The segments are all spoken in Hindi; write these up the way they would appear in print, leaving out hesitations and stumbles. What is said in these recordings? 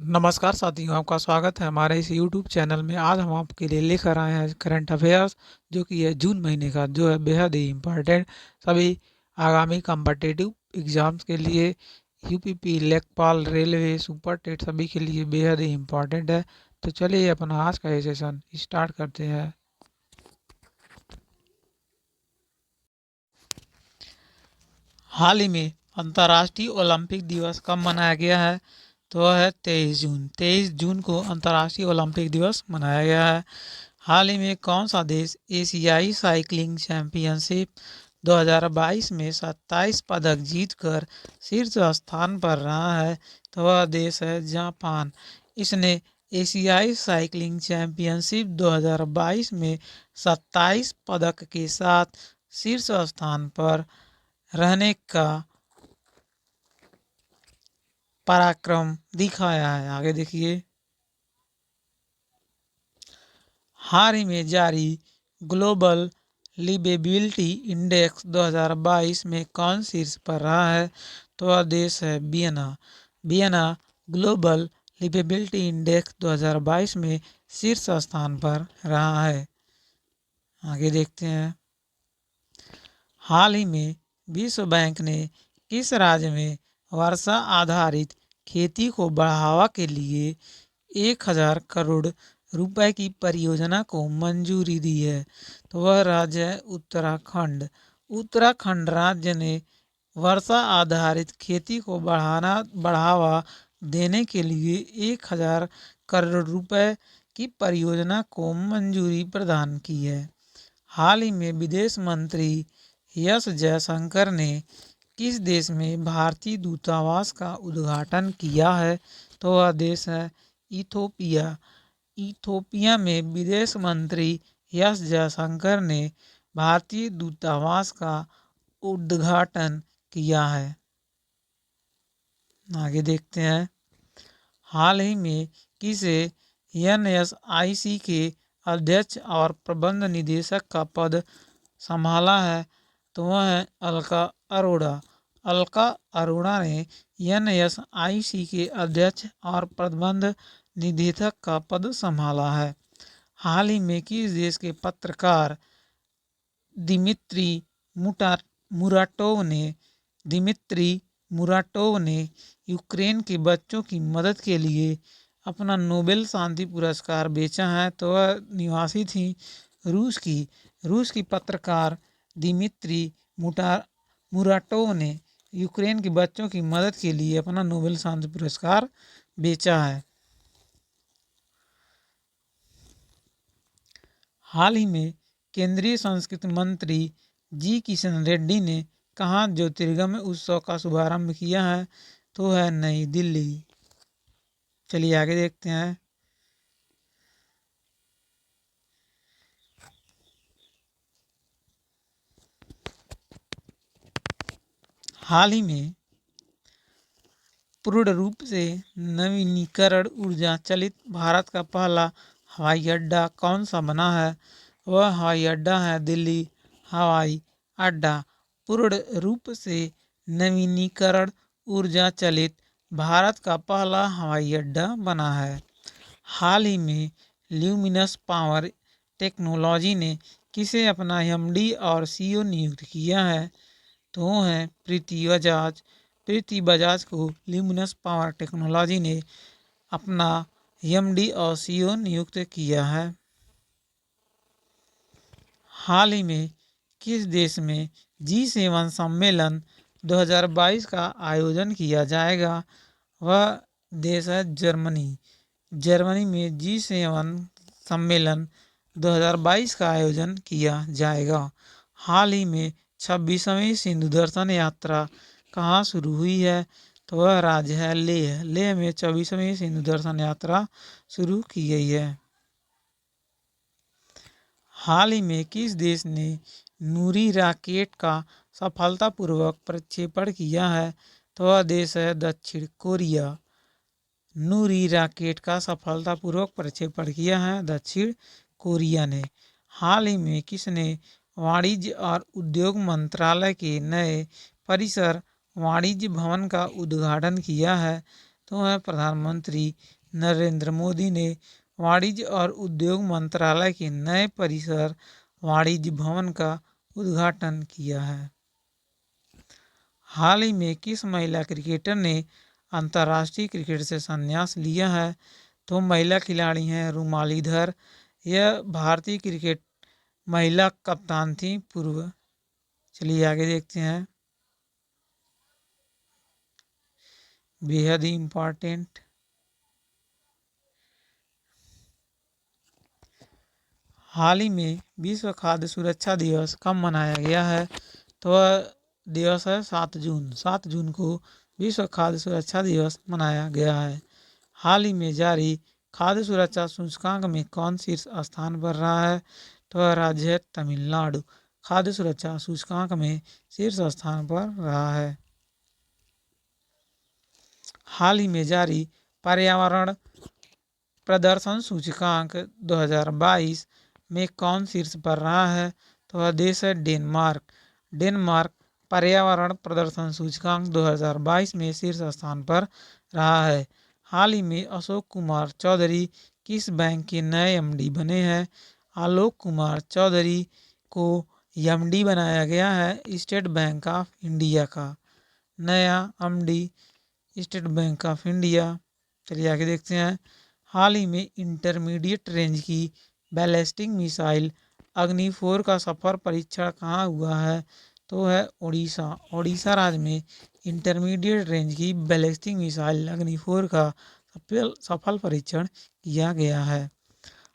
नमस्कार साथियों, आपका स्वागत है हमारे इस यूट्यूब चैनल में। आज हम आपके लिए लेकर आए हैं करंट अफेयर्स, जो कि है जून महीने का, जो है बेहद ही इम्पोर्टेंट सभी आगामी कॉम्पिटिटिव एग्जाम्स के लिए। यूपीपी, लेखपाल, रेलवे, सुपर टेट सभी के लिए बेहद ही इम्पोर्टेंट है। तो चलिए अपना आज का ये सेशन स्टार्ट करते हैं। हाल ही में अंतर्राष्ट्रीय ओलंपिक दिवस कब मनाया गया है? तो वह है 23 जून। 23 जून को अंतर्राष्ट्रीय ओलंपिक दिवस मनाया गया है। हाल ही में कौन सा देश एशियाई साइकिलिंग चैंपियनशिप 2022 में 27 पदक जीतकर शीर्ष स्थान पर रहा है? तो वह देश है जापान। इसने एशियाई साइकिलिंग चैंपियनशिप 2022 में 27 पदक के साथ शीर्ष स्थान पर रहने का पराक्रम दिखाया है। आगे देखिए, हाल ही में जारी ग्लोबल लिवेबिलिटी इंडेक्स 2022 में कौन शीर्ष पर रहा है? तो वह देश है Vienna. Vienna global liveability index 2022 में शीर्ष स्थान पर रहा है। आगे देखते हैं, हाल ही में विश्व बैंक ने किस राज्य में वर्षा आधारित खेती को बढ़ावा के लिए 1000 करोड़ रुपए की परियोजना को मंजूरी दी है? तो वह राज्य है उत्तराखंड। उत्तराखंड राज्य ने वर्षा आधारित खेती को बढ़ावा देने के लिए 1000 करोड़ रुपए की परियोजना को मंजूरी प्रदान की है। हाल ही में विदेश मंत्री एस जयशंकर ने किस देश में भारतीय दूतावास का उद्घाटन किया है? तो वह देश है इथोपिया। इथोपिया में विदेश मंत्री एस जयशंकर ने भारतीय दूतावास का उद्घाटन किया है। आगे देखते हैं, हाल ही में किसे एनएसआईसी के अध्यक्ष और प्रबंध निदेशक का पद संभाला है? तो वह है अलका अरोड़ा। अलका अरोड़ा ने एनएसआईसी के अध्यक्ष और प्रबंध निदेशक का पद संभाला है। हाल ही में किस देश के पत्रकार दिमित्री मुराटोव ने यूक्रेन के बच्चों की मदद के लिए अपना नोबेल शांति पुरस्कार बेचा है? तो वह निवासी थी रूस की पत्रकार दिमित्री मुराटोव ने यूक्रेन के बच्चों की मदद के लिए अपना नोबेल शांति पुरस्कार बेचा है। हाल ही में केंद्रीय संस्कृति मंत्री जी किशन रेड्डी ने कहाँ ज्योतिर्गमय उत्सव का शुभारंभ किया है? तो है नई दिल्ली। चलिए आगे देखते हैं, हाल ही में पूर्ण रूप से नवीनीकरण ऊर्जा चलित भारत का पहला हवाई अड्डा कौन सा बना है? वह हवाई अड्डा है दिल्ली हवाई अड्डा। पूर्ण रूप से नवीनीकरण ऊर्जा चलित भारत का पहला हवाई अड्डा बना है। हाल ही में ल्यूमिनस पावर टेक्नोलॉजी ने किसे अपना एमडी और सीईओ नियुक्त किया है? तो वो है प्रीति बजाज। प्रीति बजाज को ल्यूमिनस पावर टेक्नोलॉजी ने अपना एमडी और सीईओ नियुक्त किया है। हाल ही में किस देश में G7 सम्मेलन 2022 का आयोजन किया जाएगा? वह देश है जर्मनी। जर्मनी में G7 सम्मेलन 2022 का आयोजन किया जाएगा। हाल ही में 26वीं सिंधु दर्शन यात्रा कहाँ शुरू हुई है? तो वह राज्य है लेह। लेह में 26वीं सिंधु दर्शन यात्रा शुरू की गई है। हाल ही में किस देश ने नूरी रॉकेट का सफलतापूर्वक प्रक्षेपण किया है? तो वह देश है दक्षिण कोरिया। नूरी रॉकेट का सफलतापूर्वक प्रक्षेपण किया है दक्षिण कोरिया ने। हाल ही में किसने वाणिज्य और उद्योग मंत्रालय के नए परिसर वाणिज्य भवन का उद्घाटन किया है? तो तो है प्रधानमंत्री नरेंद्र मोदी ने वाणिज्य और उद्योग मंत्रालय के नए परिसर वाणिज्य भवन का उद्घाटन किया है। हाल ही में किस महिला क्रिकेटर ने अंतर्राष्ट्रीय क्रिकेट से संन्यास लिया है? तो महिला खिलाड़ी हैं रूमाली धर। यह भारतीय क्रिकेट महिला कप्तान थी पूर्व। चलिए आगे देखते हैं, बेहद ही इम्पोर्टेंट। हाल ही में विश्व खाद्य सुरक्षा दिवस कब मनाया गया है? तो वह दिवस है 7 जून। 7 जून को विश्व खाद्य सुरक्षा दिवस मनाया गया है। हाल ही में जारी खाद्य सुरक्षा सूचकांक में कौन शीर्ष स्थान पर रहा है? तो वह राज्य है तमिलनाडु। खाद्य सुरक्षा सूचकांक में शीर्ष स्थान पर रहा है। हाल ही में जारी पर्यावरण प्रदर्शन सूचकांक 2022 में कौन शीर्ष पर रहा है? तो वह देश है डेनमार्क। डेनमार्क पर्यावरण प्रदर्शन सूचकांक 2022 में शीर्ष स्थान पर रहा है। हाल ही में अशोक कुमार चौधरी किस बैंक के नए एमडी बने हैं? आलोक कुमार चौधरी को एमडी बनाया गया है स्टेट बैंक ऑफ इंडिया का। नया MD state bank of India. चलिए आगे देखते हैं, हाल ही में इंटरमीडिएट रेंज की बैलिस्टिक मिसाइल अग्नि 4 का सफल परीक्षण कहाँ हुआ है? तो है उड़ीसा। उड़ीसा राज्य में इंटरमीडिएट रेंज की बैलिस्टिक मिसाइल अग्नि 4 का सफल परीक्षण किया गया है।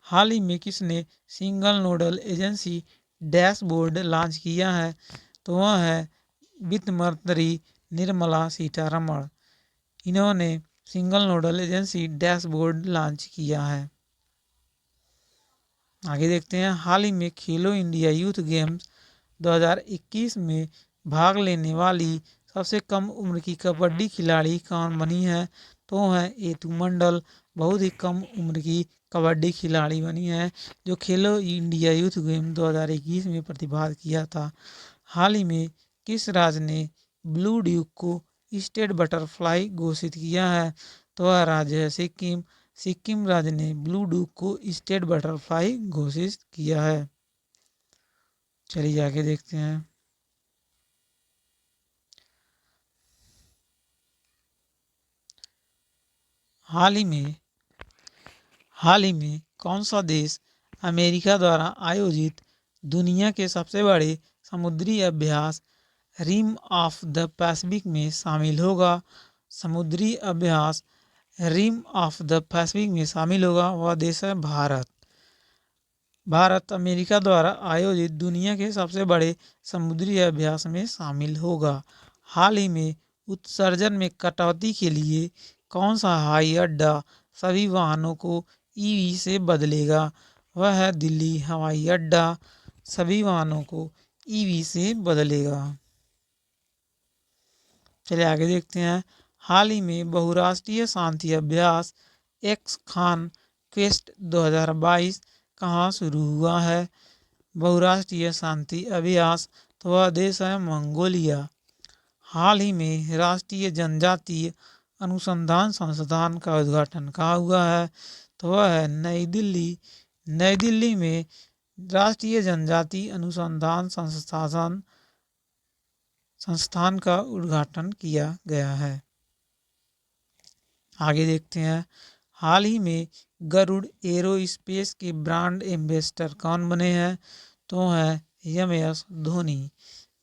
हाल ही में किसने single nodal agency dashboard launch किया है? तो वह है वित्त मंत्री निर्मला सीतारमण। इन्होंने single nodal agency dashboard launch किया है। आगे देखते हैं, हाल ही में खेलो इंडिया यूथ गेम्स 2021 में भाग लेने वाली सबसे कम उम्र की कबड्डी खिलाड़ी कौन बनी है? तो है एतू मंडल। बहुत ही कम उम्र की कबड्डी खिलाड़ी बनी है जो खेलो इंडिया यूथ गेम 2021 में प्रतिभाग किया था। हाल ही में किस राज्य ने ब्लू ड्यूक को स्टेट बटरफ्लाई घोषित किया है? तो वह राज्य है सिक्किम। सिक्किम राज्य ने ब्लू ड्यूक को स्टेट बटरफ्लाई घोषित किया है। चलिए आगे देखते हैं, हाल ही में कौन सा देश अमेरिका द्वारा आयोजित दुनिया के सबसे बड़े समुद्री अभ्यास रिम ऑफ द पैसिफिक में शामिल होगा? समुद्री अभ्यास रिम ऑफ द पैसिफिक में शामिल होगा वह देश है भारत। भारत अमेरिका द्वारा आयोजित दुनिया के सबसे बड़े समुद्री अभ्यास में शामिल होगा। हाल ही में उत्सर्जन में कटौती के लिए कौन सा हवाई अड्डा सभी वाहनों को ईवी से बदलेगा? वह है दिल्ली हवाई अड्डा सभी वाहनों को ईवी से बदलेगा। चलिए आगे देखते हैं, हाल ही में बहुराष्ट्रीय शांति अभ्यास एक्स खान क्वेस्ट 2022 कहाँ शुरू हुआ है? बहुराष्ट्रीय शांति अभ्यास तो वह देश है मंगोलिया। हाल ही में राष्ट्रीय जनजातीय अनुसंधान संस्थान का उद्घाटन कहाँ हुआ है? तो वह है नई दिल्ली। नई दिल्ली में राष्ट्रीय जनजातीय अनुसंधान संस्थान का उद्घाटन किया गया है। आगे देखते हैं, हाल ही में गरुड़ एरोस्पेस के ब्रांड एम्बेसडर कौन बने हैं? तो है एम.एस. धोनी।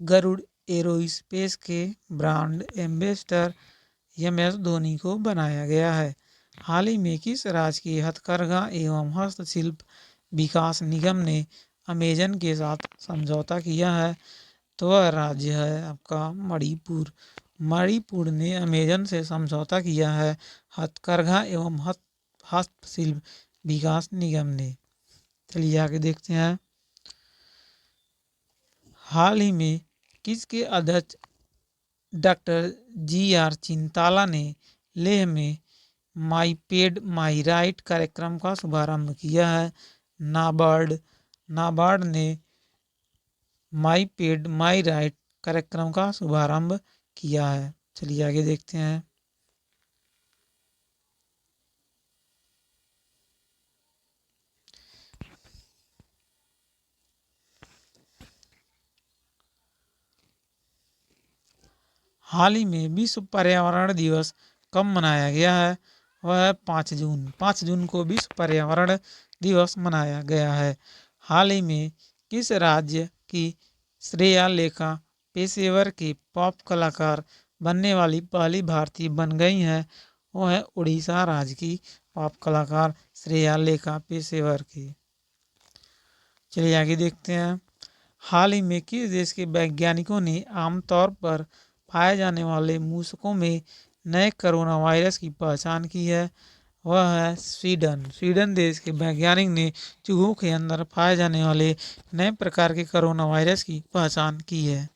गरुड़ एरोस्पेस के ब्रांड एम्बेसडर एम.एस. धोनी को बनाया गया है। हाल ही में किस राज्य की हथकरघा एवं हस्तशिल्प विकास निगम ने अमेजन के साथ समझौता किया है? तो वह राज्य है आपका मणिपुर। मणिपुर ने अमेजन से समझौता किया है हथकरघा एवं हस्तशिल्प विकास निगम ने। चलिए आगे देखते हैं, हाल ही में किसके अध्यक्ष डॉक्टर जी.आर. चिंताला ने लेह में माई पेड माई राइट कार्यक्रम का शुभारंभ किया है? नाबार्ड ने माई पेड माई राइट कार्यक्रम का शुभारंभ किया है। चलिए आगे देखते हैं, हाल ही में विश्व पर्यावरण दिवस कब मनाया गया है? वह है 5 जून। 5 जून को विश्व पर्यावरण दिवस मनाया गया है। हाल ही में किस राज्य की श्रेया लेखा पेशेवर की पॉप कलाकार बनने वाली पहली भारतीय बन गई हैं? वो है उड़ीसा राज्य की पॉप कलाकार श्रेया लेखा पेशेवर की। चलिए आगे देखते हैं। हाल ही में किस देश के वैज्ञानिकों ने आमतौर पर पाए जाने वाले मूसकों में नए कोरोना वायरस की पहचान की है? वह है स्वीडन। स्वीडन देश के वैज्ञानिक ने चूहों के अंदर पाए जाने वाले नए प्रकार के कोरोना वायरस की पहचान की है।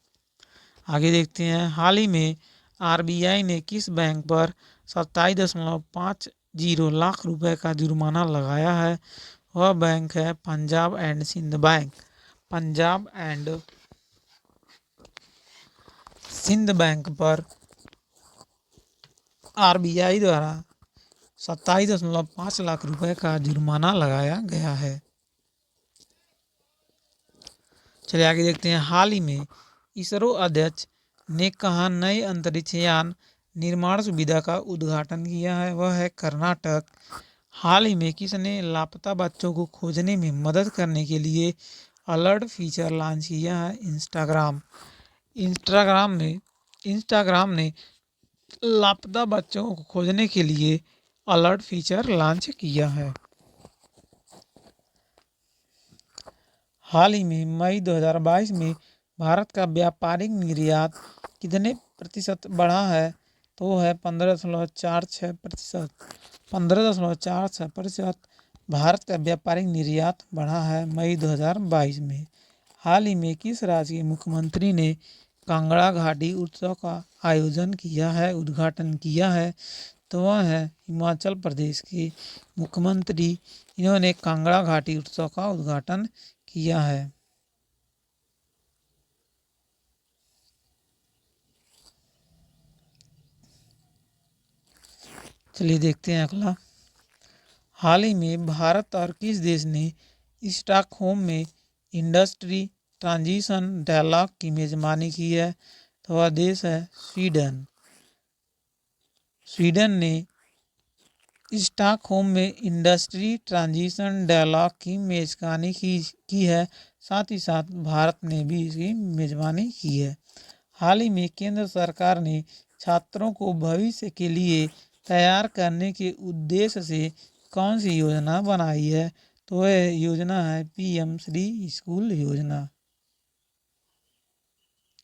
आगे देखते हैं। हाल ही में आरबीआई ने किस बैंक पर 27.50 लाख रुपए का जुर्माना लगाया है? वह बैंक है Punjab and Sind bank. Punjab and Sind bank पर आरबीआई द्वारा 27.5 लाख रुपए का जुर्माना लगाया गया है। चलिए आगे देखते हैं। हाल ही में इसरो अध्यक्ष ने कहा नए अंतरिक्ष यान निर्माण सुविधा का उद्घाटन किया है? वह है कर्नाटक। हाल ही में किसने लापता बच्चों को खोजने में मदद करने के लिए अलर्ट फीचर लॉन्च किया है? इंस्टाग्राम। इंस्टाग्राम ने लापता बच्चों को खोजने के लिए अलर्ट फीचर लॉन्च किया है। हाल ही में मई 2022 में भारत का व्यापारिक निर्यात कितने प्रतिशत बढ़ा है? तो वो है 15.46%। 15.46% भारत का व्यापारिक निर्यात बढ़ा है मई 2022 में। हाल ही में किस राज्य के मुख्यमंत्री ने कांगड़ा घाटी उत्सव का आयोजन किया है, उद्घाटन किया है? तो वह है हिमाचल प्रदेश के मुख्यमंत्री। इन्होंने कांगड़ा घाटी उत्सव का उद्घाटन किया है। चलिए देखते हैं अगला। हाल ही में भारत और किस देश ने स्टॉकहोम में इंडस्ट्री ट्रांजिशन डायलॉग की मेजबानी की है? तो वह देश है स्वीडन। स्वीडन ने स्टॉकहोम में इंडस्ट्री ट्रांजिशन डायलॉग की मेजबानी की है। साथ ही साथ भारत ने भी इसकी मेजबानी की है। हाल ही में केंद्र सरकार ने छात्रों को भविष्य के लिए तैयार करने के उद्देश्य से कौन सी योजना बनाई है? तो वह योजना है पीएम श्री स्कूल योजना।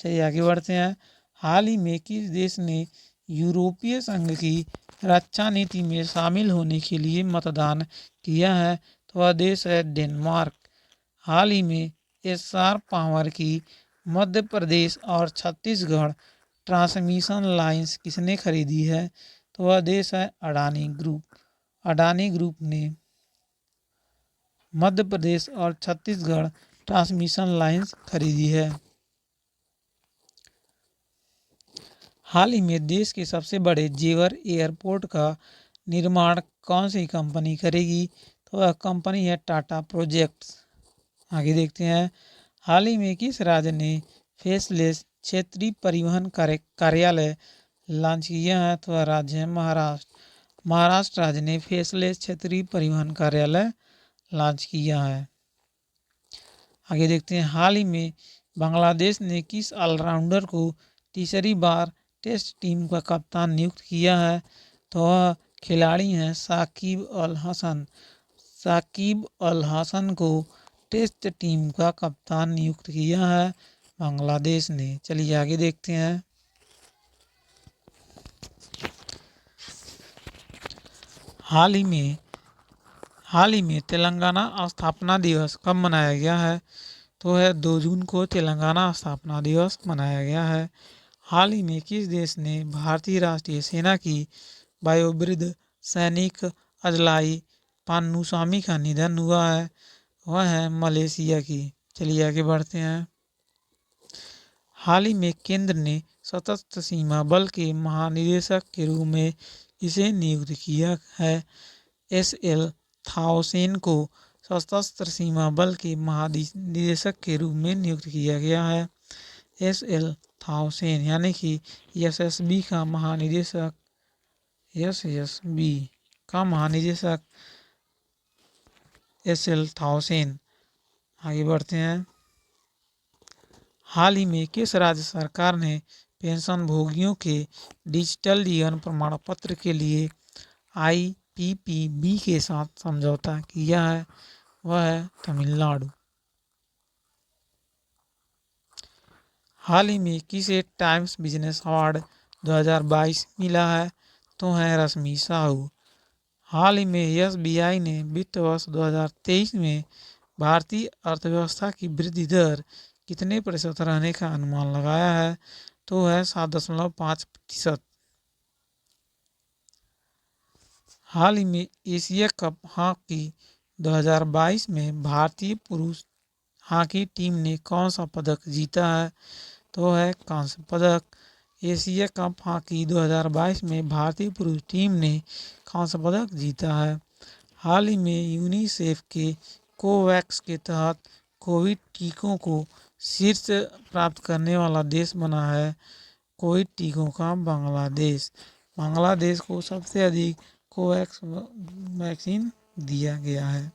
चलिए आगे बढ़ते हैं। हाल ही में किस देश ने यूरोपीय संघ की रक्षा नीति में शामिल होने के लिए मतदान किया है? तो वह देश है डेनमार्क। हाल ही में एस्सार पावर की मध्य प्रदेश और छत्तीसगढ़ ट्रांसमिशन लाइन्स किसने खरीदी है? तो वह देश है अडानी ग्रुप। अडानी ग्रुप ने मध्य प्रदेश और छत्तीसगढ़ ट्रांसमिशन लाइन्स खरीदी है। हाल ही में देश के सबसे बड़े जेवर एयरपोर्ट का निर्माण कौन सी कंपनी करेगी? तो वह कंपनी है टाटा प्रोजेक्ट्स। आगे देखते हैं। हाल ही में किस राज्य ने फेसलेस क्षेत्रीय परिवहन कार्यालय लॉन्च किया है? तो वह राज्य है महाराष्ट्र। महाराष्ट्र राज्य ने फेसलेस क्षेत्रीय परिवहन कार्यालय लॉन्च किया है। आगे देखते हैं। हाल ही में बांग्लादेश ने किस ऑलराउंडर को तीसरी बार टेस्ट टीम का कप्तान नियुक्त किया है? तो वह खिलाड़ी हैं साकिब अल हसन। साकिब अल हसन को टेस्ट टीम का कप्तान नियुक्त किया है बांग्लादेश ने। चलिए आगे देखते हैं। हाल ही में तेलंगाना स्थापना दिवस कब मनाया गया है? तो है 2 जून को तेलंगाना स्थापना दिवस मनाया गया है। हाल ही में किस देश ने भारतीय राष्ट्रीय सेना की वयोवृद्ध सैनिक अजलाई पान्नुसामी का निधन हुआ है? वह है मलेशिया की। चलिए आगे बढ़ते हैं। हाल ही में केंद्र ने सशस्त्र सीमा बल के महानिदेशक के रूप में इसे नियुक्त किया है। एस.एल. थाउसेन को सशस्त्र सीमा बल के महानिदेशक के रूप में नियुक्त किया गया है। एस.एल. थाउसेन यानी कि एसएसबी का महानिदेशक एसएसबी का महानिदेशक एसएल थाउसेन। आगे बढ़ते हैं। हाल ही में किस राज्य सरकार ने पेंशन भोगियों के डिजिटल जीवन प्रमाण पत्र के लिए आईपीपीबी के साथ समझौता किया है? वह है तमिलनाडु। हाल ही में किसे टाइम्स बिजनेस अवार्ड 2022 मिला है? तो है रश्मि साहू। हाल ही में एसबीआई ने वित्त वर्ष 2023 में भारतीय अर्थव्यवस्था की वृद्धि दर कितने प्रतिशत रहने का अनुमान लगाया है? तो है 7.5%। हाल ही में एशिया कप हॉकी 2022 में भारतीय पुरुष हॉकी टीम ने कौन सा पदक जीता है? तो है कांस्य पदक। एशिया कप हॉकी 2022 में भारतीय पुरुष टीम ने कांस्य पदक जीता है। हाल ही में यूनिसेफ के कोवैक्स के तहत कोविड टीकों को शीर्ष प्राप्त करने वाला देश बना है कोविड टीकों का बांग्लादेश। बांग्लादेश को सबसे अधिक कोवैक्स वैक्सीन दिया गया है।